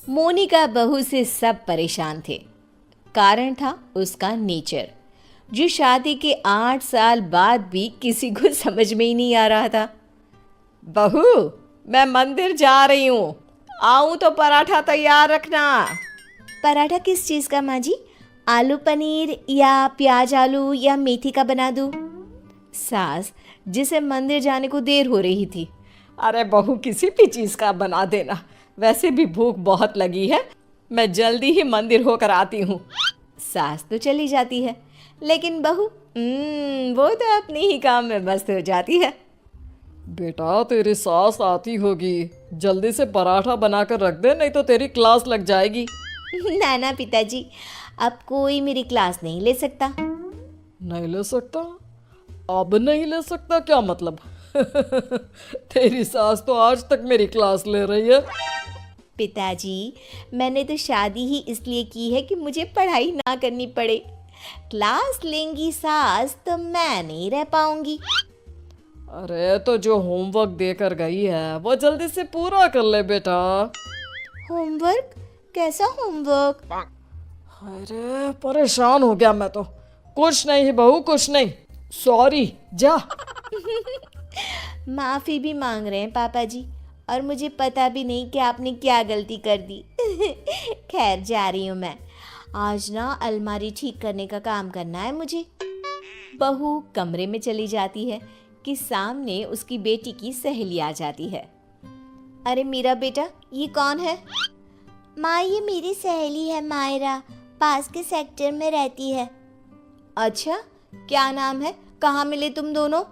मोनिका बहू से सब परेशान थे। कारण था उसका नेचर, जो शादी के 8 साल बाद भी किसी को समझ में ही नहीं आ रहा था। बहू, मैं मंदिर जा रही हूँ, आऊँ तो पराठा तैयार रखना। पराठा किस चीज़ का माँ जी? आलू पनीर या प्याज आलू या मेथी का बना दूँ? सास, जिसे मंदिर जाने को देर हो रही थी। अरे बहू, किसी भी चीज़ का बना देना, वैसे भी भूख बहुत लगी है, मैं जल्दी ही मंदिर होकर आती हूँ। सास तो चली जाती है, लेकिन बहू वो तो अपने ही काम में मस्त हो जाती है। बेटा, तेरी सास आती होगी, जल्दी से पराठा बनाकर रख दे, नहीं तो तेरी क्लास लग जाएगी। ना ना पिताजी, अब कोई मेरी क्लास नहीं ले सकता। नहीं ले सकता? अब नहीं ले सकता क्या मतलब? तेरी सास तो आज तक मेरी क्लास ले रही है। पिताजी, मैंने तो शादी ही इसलिए की है कि मुझे पढ़ाई ना करनी पड़े। क्लास लेंगी सास तो मैं नहीं रह पाऊंगी। अरे तो जो होमवर्क देकर गई है वो जल्दी से पूरा कर ले बेटा। होमवर्क? कैसा होमवर्क? अरे परेशान हो गया मैं तो। कुछ नहीं बहू, कुछ नहीं, सॉरी, जा। माफ़ी भी मांग रहे हैं पापा जी, और मुझे पता भी नहीं कि आपने क्या गलती कर दी। खैर, जा रही हूँ मैं। आज ना अलमारी ठीक करने का काम करना है मुझे। बहू कमरे में चली जाती है कि सामने उसकी बेटी की सहेली आ जाती है। अरे मेरा बेटा, ये कौन है? माँ, ये मेरी सहेली है मायरा, पास के सेक्टर में रहती है। अच्छा, क्या नाम है? कहाँ मिले तुम दोनों?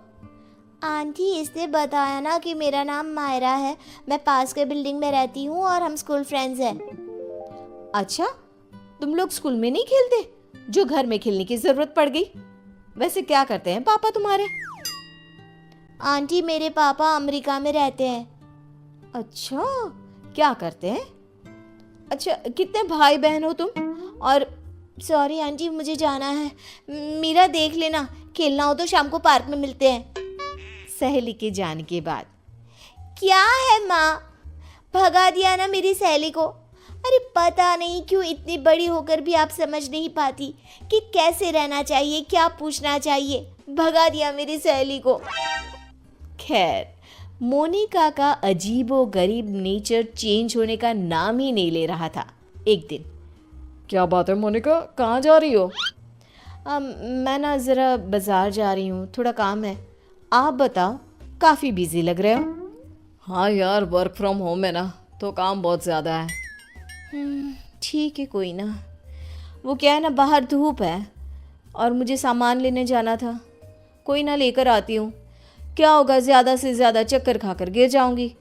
आंटी, इसने बताया ना कि मेरा नाम मायरा है, मैं पास के बिल्डिंग में रहती हूँ और हम स्कूल फ्रेंड्स हैं। अच्छा, तुम लोग स्कूल में नहीं खेलते, जो घर में खेलने की जरूरत पड़ गई? वैसे क्या करते हैं पापा तुम्हारे? आंटी, मेरे पापा अमेरिका में रहते हैं। अच्छा, क्या करते हैं? अच्छा, कितने भाई बहन हो तुम? और सॉरी आंटी, मुझे जाना है। मीरा, देख लेना, खेलना हो तो शाम को पार्क में मिलते हैं। सहेली के जाने के बाद, क्या है माँ, भगा दिया ना मेरी सहेली को। अरे पता नहीं क्यों इतनी बड़ी होकर भी आप समझ नहीं पाती कि कैसे रहना चाहिए, क्या पूछना चाहिए। भगा दिया मेरी सहेली को। खैर, मोनिका का अजीबो गरीब नेचर चेंज होने का नाम ही नहीं ले रहा था। एक दिन, क्या बात है मोनिका, कहाँ जा रही हो? मैं ना ज़रा बाज़ार जा रही हूँ, थोड़ा काम है। आप बताओ, काफ़ी बिजी लग रहे हो। हाँ यार, वर्क फ्रॉम होम है ना, तो काम बहुत ज़्यादा है। ठीक है, कोई ना। वो क्या है ना, बाहर धूप है और मुझे सामान लेने जाना था। कोई ना, लेकर आती हूँ। क्या होगा, ज़्यादा से ज़्यादा चक्कर खाकर गिर जाऊंगी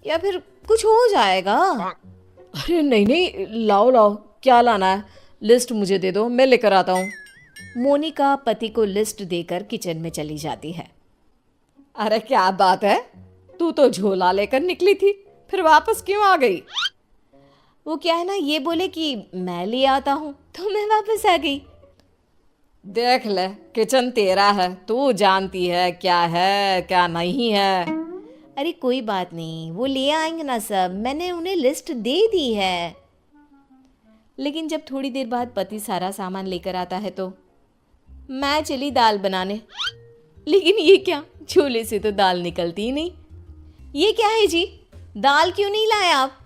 या फिर कुछ हो जाएगा। अरे नहीं नहीं, लाओ लाओ, क्या लाना है? लिस्ट मुझे दे दो, मैं लेकर आता हूँ। मोनिका पति को लिस्ट देकर किचन में चली जाती है। अरे क्या बात है, तू तो झोला लेकर निकली थी, फिर वापस क्यों आ गई? वो क्या है ना, ये बोले कि मैं ले आता हूँ तो मैं वापस आ गई। देख ले, किचन तेरा है, तू जानती है क्या है क्या नहीं है। अरे कोई बात नहीं, वो ले आएंगे ना सब, मैंने उन्हें लिस्ट दे दी है। लेकिन जब थोड़ी देर बाद पति सारा सामान लेकर आता है तो मैं चली दाल बनाने। लेकिन ये क्या, झोले से तो दाल निकलती ही नहीं। ये क्या है जी, दाल क्यों नहीं लाए आप?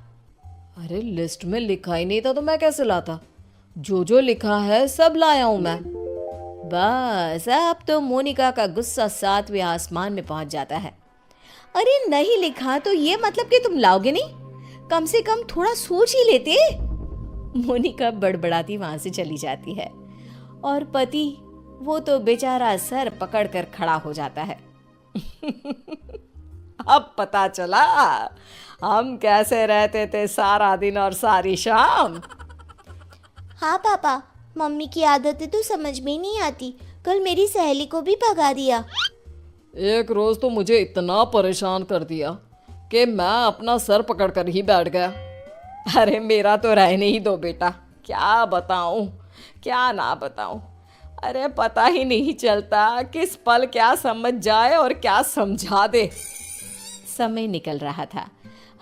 अरे लिस्ट में लिखा ही नहीं था तो मैं कैसे लाता? जो जो लिखा है सब लाया हूं मैं। बस अब तो मोनिका का गुस्सा 7वें आसमान में पहुंच जाता है। अरे नहीं लिखा तो ये मतलब कि तुम लाओगे नहीं? कम से कम थोड़ा सोच ही लेते। मोनिका बड़बड़ाती वहां से चली जाती है और पति, वो तो बेचारा सर पकड़कर खड़ा हो जाता है। अब पता चला हम कैसे रहते थे सारा दिन और सारी शाम। हाँ पापा, मम्मी की आदतें तो समझ में ही नहीं आती। कल मेरी सहेली को भी भगा दिया। एक रोज तो मुझे इतना परेशान कर दिया कि मैं अपना सर पकड़कर ही बैठ गया। अरे मेरा तो रहने ही दो बेटा, क्या बताऊं क्या ना बताऊं। अरे पता ही नहीं चलता किस पल क्या समझ जाए और क्या समझा दे। समय निकल रहा था।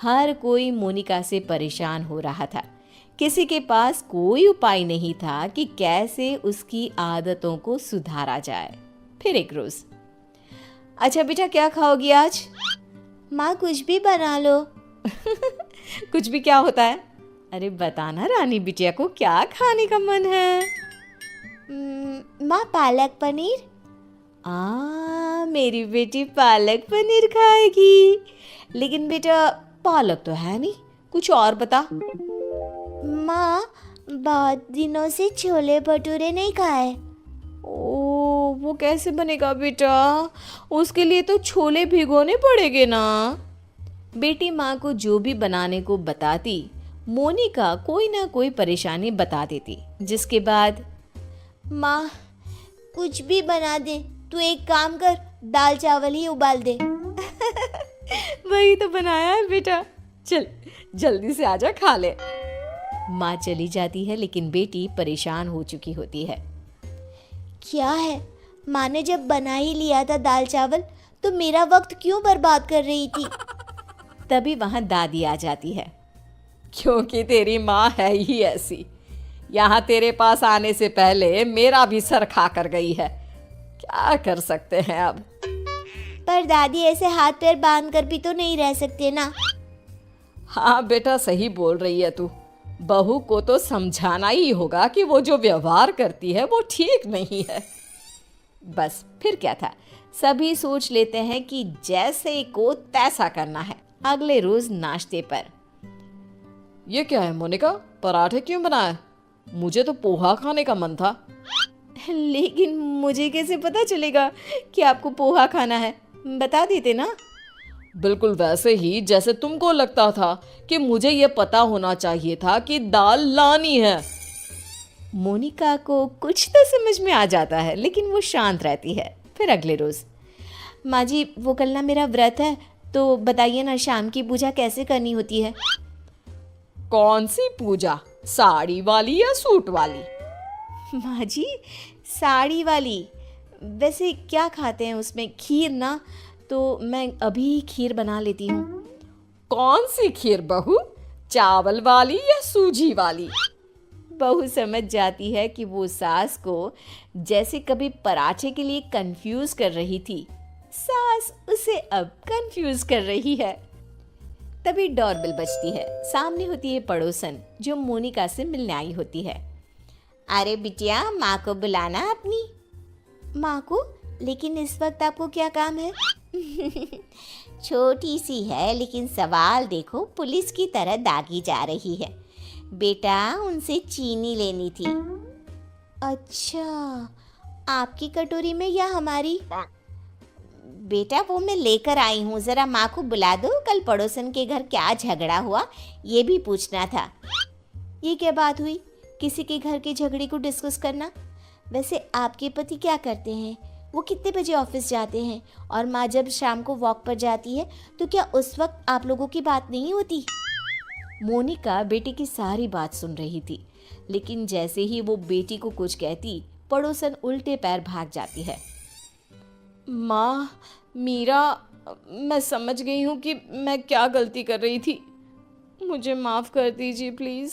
हर कोई मोनिका से परेशान हो रहा था। किसी के पास कोई उपाय नहीं था कि कैसे उसकी आदतों को सुधारा जाए। फिर एक रोज, अच्छा बेटा क्या खाओगी आज? माँ कुछ भी बना लो। कुछ भी क्या होता है? अरे बताना रानी बिटिया को क्या खाने का मन है। माँ पालक पनीर। मेरी बेटी पालक पनीर खाएगी। लेकिन बेटा पालक तो है नहीं, कुछ और बता। माँ बहुत दिनों से छोले भटूरे नहीं खाए। ओ वो कैसे बनेगा बेटा? उसके लिए तो छोले भिगोने पड़ेंगे ना। बेटी माँ को जो भी बनाने को बताती, मोनिका कोई ना कोई परेशानी बता देती, जिसके बाद माँ कुछ भी बना दे, तू एक काम कर, दाल चावल ही उबाल दे। वही तो बनाया है बेटा, चल जल्दी से आजा खा ले। माँ चली जाती है लेकिन बेटी परेशान हो चुकी होती है। क्या है, माँ ने जब बना ही लिया था दाल चावल तो मेरा वक्त क्यों बर्बाद कर रही थी? तभी वहाँ दादी आ जाती है। क्योंकि तेरी माँ है ही ऐसी। यहाँ तेरे पास आने से पहले मेरा भी सर खा कर गई है। क्या कर सकते हैं अब? पर दादी ऐसे हाथ पैर बांध कर भी तो नहीं रह सकते ना। हाँ बेटा सही बोल रही है तू। बहू को तो समझाना ही होगा कि वो जो व्यवहार करती है वो ठीक नहीं है। बस फिर क्या था, सभी सोच लेते हैं कि जैसे को तैसा करना है। अगले रोज नाश्ते पर, ये क्या है मोनिका, पराठे क्यों बनाए? मुझे तो पोहा खाने का मन था। लेकिन मुझे कैसे पता चलेगा कि आपको पोहा खाना है? बता देते ना। बिल्कुल वैसे ही जैसे तुमको लगता था कि मुझे ये पता होना चाहिए था कि दाल लानी है। मोनिका को कुछ तो समझ में आ जाता है लेकिन वो शांत रहती है। फिर अगले रोज, माँ जी वो कल ना मेरा व्रत है, तो बताइए ना शाम की पूजा कैसे करनी होती है? कौन सी पूजा, साड़ी वाली या सूट वाली? माँ जी साड़ी वाली। वैसे क्या खाते हैं उसमें? खीर ना, तो मैं अभी खीर बना लेती हूँ। कौन सी खीर बहू, चावल वाली या सूजी वाली? बहू समझ जाती है कि वो सास को जैसे कभी पराठे के लिए कंफ्यूज कर रही थी, सास उसे अब कंफ्यूज कर रही है। तभी डोरबेल बजती है। सामने होती है पड़ोसन जो मोनिका से मिलने आई होती है। अरे बिटिया माँ को बुलाना अपनी। माँ को? लेकिन इस वक्त आपको क्या काम है? छोटी सी है लेकिन सवाल देखो पुलिस की तरह दागी जा रही है। बेटा उनसे चीनी लेनी थी। अच्छा आपकी कटोरी में या हमारी? बेटा वो मैं लेकर आई हूँ, जरा माँ को बुला दो, कल पड़ोसन के घर क्या झगड़ा हुआ ये भी पूछना था। ये क्या बात हुई, किसी के घर के झगड़े को डिस्कस करना? वैसे आपके पति क्या करते हैं, वो कितने बजे ऑफिस जाते हैं? और माँ जब शाम को वॉक पर जाती है तो क्या उस वक्त आप लोगों की बात नहीं होती? मोनिका बेटी की सारी बात सुन रही थी, लेकिन जैसे ही वो बेटी को कुछ कहती, पड़ोसन उल्टे पैर भाग जाती है। माँ मीरा, मैं समझ गई हूँ कि मैं क्या गलती कर रही थी, मुझे माफ़ कर दीजिए प्लीज़।